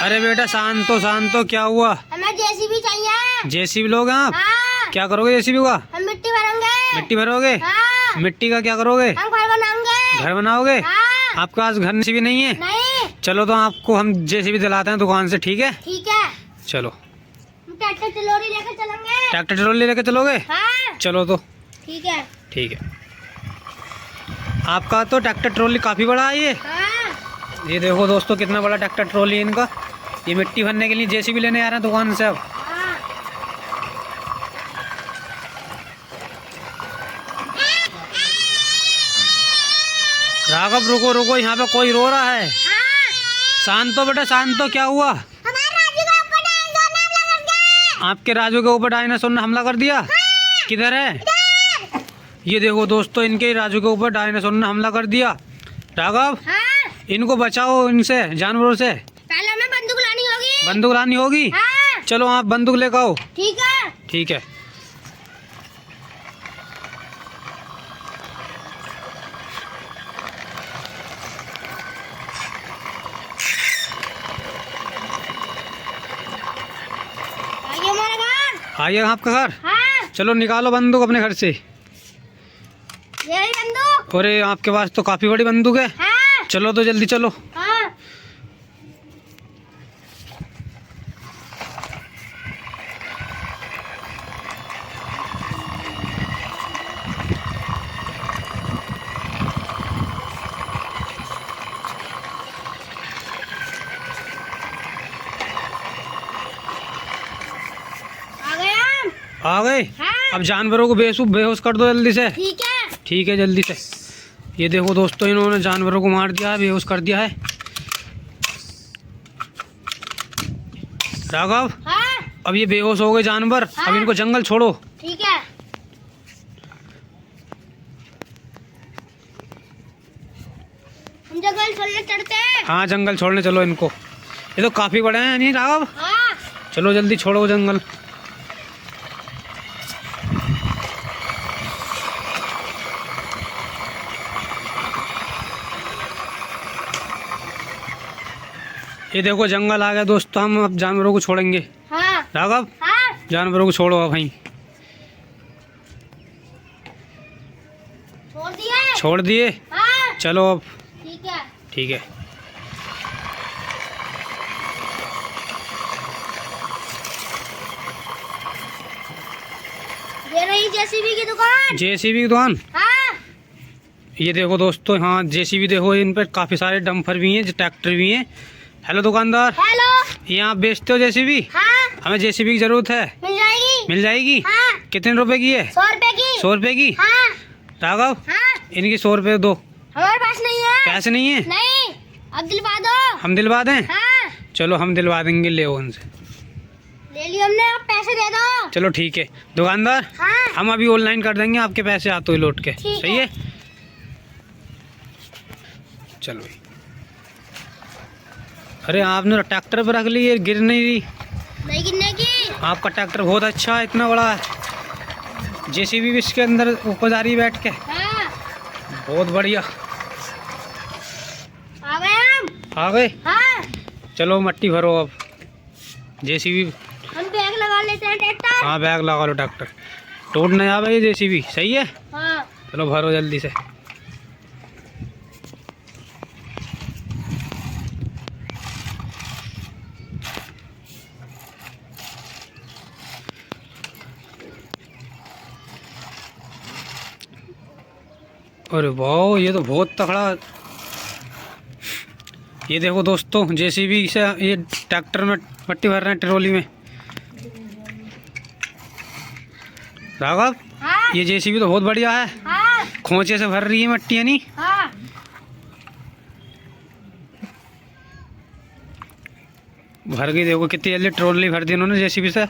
अरे बेटा शांतो क्या हुआ? हमें जेसीबी चाहिए। जेसीबी लोगे आप? हाँ। क्या करोगे जेसीबी का? हम मिट्टी भरेंगे। मिट्टी भरोगे? हाँ। मिट्टी का क्या करोगे? हम घर बनाएंगे। घर बनाओगे? हाँ। आपके पास घर जेसीबी नहीं है? नहीं। चलो तो आपको हम जेसीबी दिलाते हैं दुकान से, ठीक है? ठीक है। चलो। हम ट्रैक्टर ट्रॉली लेकर चलेंगे। ट्रैक्टर ट्रॉली लेके चलोगे? हाँ। चलो तो ठीक है। ठीक है। आपका तो ट्रैक्टर ट्रॉली काफ़ी बड़ा है ये। हाँ। ये देखो दोस्तों कितना बड़ा ट्रैक्टर ट्रॉली है इनका। ये मिट्टी भरने के लिए जेसीबी लेने आ रहे हैं दुकान से अब। हाँ। राघव रुको रुको, यहाँ पे कोई रो रहा है। हाँ। शांतो बेटा शांतो, क्या हुआ? हमारे राजू के ऊपर डायनासोर ने हमला कर दिया। आपके राजू के ऊपर डायनासोर ने हमला कर दिया? हाँ। किधर है? ये देखो दोस्तों, इनके राजू के ऊपर डायनासोर ने हमला कर दिया। राघव हाँ। इनको बचाओ इनसे, जानवरों से। पहले हमें बंदूक लानी होगी। बंदूक लानी होगी? हाँ। चलो आप बंदूक लेकर आओ। ठीक है। ठीक है। आइए हमारे घर। आइए आपका घर। हाँ। चलो निकालो बंदूक अपने घर से। ये रही बंदूक। अरे आपके पास तो काफी बड़ी बंदूक है। हाँ। चलो तो जल्दी चलो। हाँ। आ गए हम। आ गए? हाँ। अब जानवरों को बेहोश कर दो जल्दी से। ठीक है। ठीक है जल्दी से। ये देखो दोस्तों, इन्होंने जानवरों को मार दिया है, बेहोश कर दिया है। राघव हाँ। अब ये बेहोश हो गए जानवर। हाँ। अब इनको जंगल छोड़ो। ठीक है। हम जंगल छोड़ने चढ़ते हैं। हाँ जंगल छोड़ने चलो इनको। ये तो काफी बड़े हैं नहीं राघव? हाँ। चलो जल्दी छोड़ो जंगल। ये देखो जंगल आ गया दोस्तों, हम अब जानवरों को छोड़ेंगे। हाँ। राघव हाँ। जानवरों को छोड़ो अब भाई। छोड़ दिए। छोड़ दिए? हाँ। चलो अब। ठीक है। ठीक है। ये रही जेसीबी की दुकान। जेसीबी की दुकान। हाँ। ये देखो दोस्तों, हाँ जेसीबी देखो, इन पर काफी सारे डंपर भी हैं, ट्रैक्टर भी हैं। हेलो दुकानदार, हेलो। ये आप बेचते हो जेसीबी? हाँ। हमें जेसीबी की जरूरत है। मिल जाएगी। मिल जाएगी? हाँ। कितने रुपए की है? 100 रुपए की। 100 रुपए की? हाँ। राघव हाँ। इनकी 100 रुपए दो। हमारे पास नहीं है। पैसे नहीं है? नहीं। अब दिलवा दो। हम दिलवा दें? हाँ। चलो हम दिलवा देंगे, ले उनसे। ले लियो हमने, अब पैसे दे दो। चलो ठीक है दुकानदार, हाँ। हम अभी ऑनलाइन कर देंगे, आपके पैसे आते हुए लौट के। ठीक सही है। है? चलो भाई। अरे आपने ट्रैक्टर पर रख ली, ये गिर नहीं रही। नहीं गिरने की। आपका ट्रैक्टर बहुत अच्छा है, इतना बड़ा है। जेसीबी भी इसके अंदर ऊपर जा रही है बैठ के। हाँ। बहुत बढ़िया। आ गए हम। आ गए? हाँ। चलो मट्टी भरो अब। जेसीबी। हम बैग लगा लेते हैं ट्रैक्टर। हाँ बैग लगा लो, ट्रैक्टर टूट नहीं आवे ये जेसीबी। सही है? हाँ। चलो भरो जल्दी से। अरे वाह, ये तो बहुत तगड़ा। ये देखो दोस्तों, जेसीबी से ये ट्रैक्टर में मट्टी भर रहे हैं, ट्रॉली में। राघव हाँ। ये जेसीबी तो बहुत बढ़िया है, हाँ। खोचे से भर रही है मट्टी, है नहीं? हाँ। भर गई, देखो कितनी जल्दी ट्रॉली भर दी उन्होंने जेसीबी से।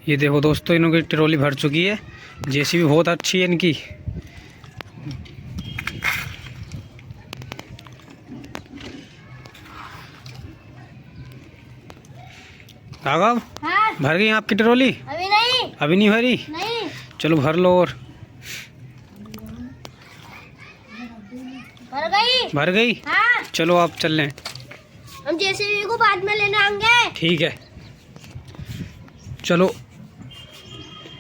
ये देखो दोस्तों, इनकी ट्रॉली भर चुकी है। जेसीबी बहुत अच्छी है इनकी। राघव हाँ। भर गई आपकी ट्रॉली? अभी नहीं। अभी नहीं भरी? नहीं। चलो भर लो। और भर गई। भर गई? हाँ। चलो आप चल लें। हम जेसीबी को बाद में लेने आएंगे। ठीक है चलो।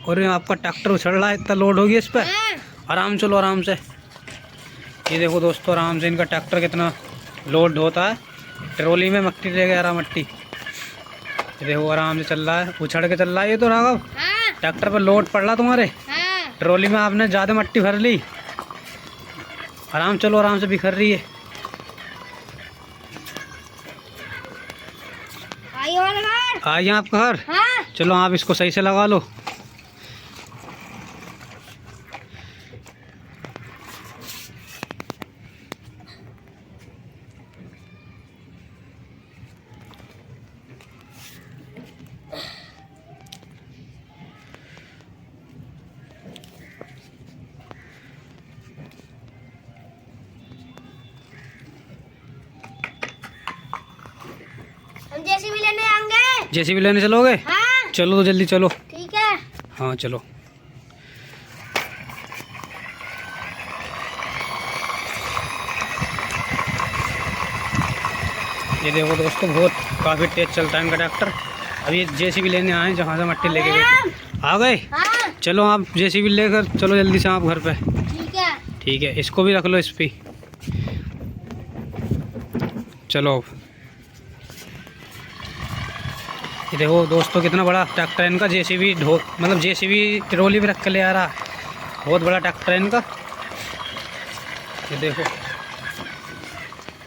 और ये आपका ट्रैक्टर उछल रहा है, इतना लोड होगी इस पर। हाँ। आराम चलो, आराम से। ये देखो दोस्तों, आराम से इनका ट्रैक्टर कितना लोड होता है। ट्रॉली में मट्टी ले गया, मट्टी। ये देखो आराम से चल रहा है, उछड़ के चल रहा है ये तो। राघव, हाँ। ट्रैक्टर पर लोड पड़ रहा तुम्हारे। हाँ। ट्रॉली में आपने ज़्यादा मट्टी भर ली। आराम चलो, आराम से बिखर रही है। आइए हमारे घर। आइए आपका घर। हाँ। चलो आप इसको सही से लगा लो। हम जेसीबी लेने आएंगे। जेसीबी लेने चलोगे? हाँ। चलो तो जल्दी चलो। ठीक है। हाँ चलो। ये देखो दोस्तों, बहुत काफ़ी तेज चलता है इनका ट्रैक्टर। अब ये जेसीबी लेने आए जहाँ से मट्टी लेके गए। आ गए? हाँ। चलो आप जेसीबी लेकर चलो जल्दी से आप घर पे। ठीक है। ठीक है, इसको भी रख लो इस पे। चलो अब। ये देखो दोस्तों, कितना बड़ा ट्रैक्टर है इनका। जेसीबी मतलब जेसीबी ट्रॉली भी रख के ले आ रहा है। बहुत बड़ा ट्रैक्टर है इनका। ये देखो।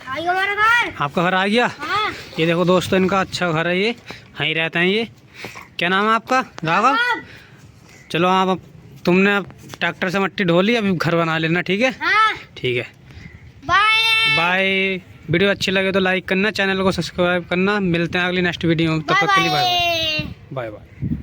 आइए हमारे घर। आपका घर आ गया? हाँ। ये देखो दोस्तों, इनका अच्छा घर है ये, यहीं रहते हैं ये। क्या नाम है आपका? राघव। चलो आप, अब तुमने अब ट्रैक्टर से मट्टी ढो ली, अभी घर बना लेना। ठीक है? हाँ। ठीक है, बाय। बाय। वीडियो अच्छी लगे तो लाइक करना, चैनल को सब्सक्राइब करना। मिलते हैं अगली नेक्स्ट वीडियो में, तब तक के लिए बाय बाय। Bye bye.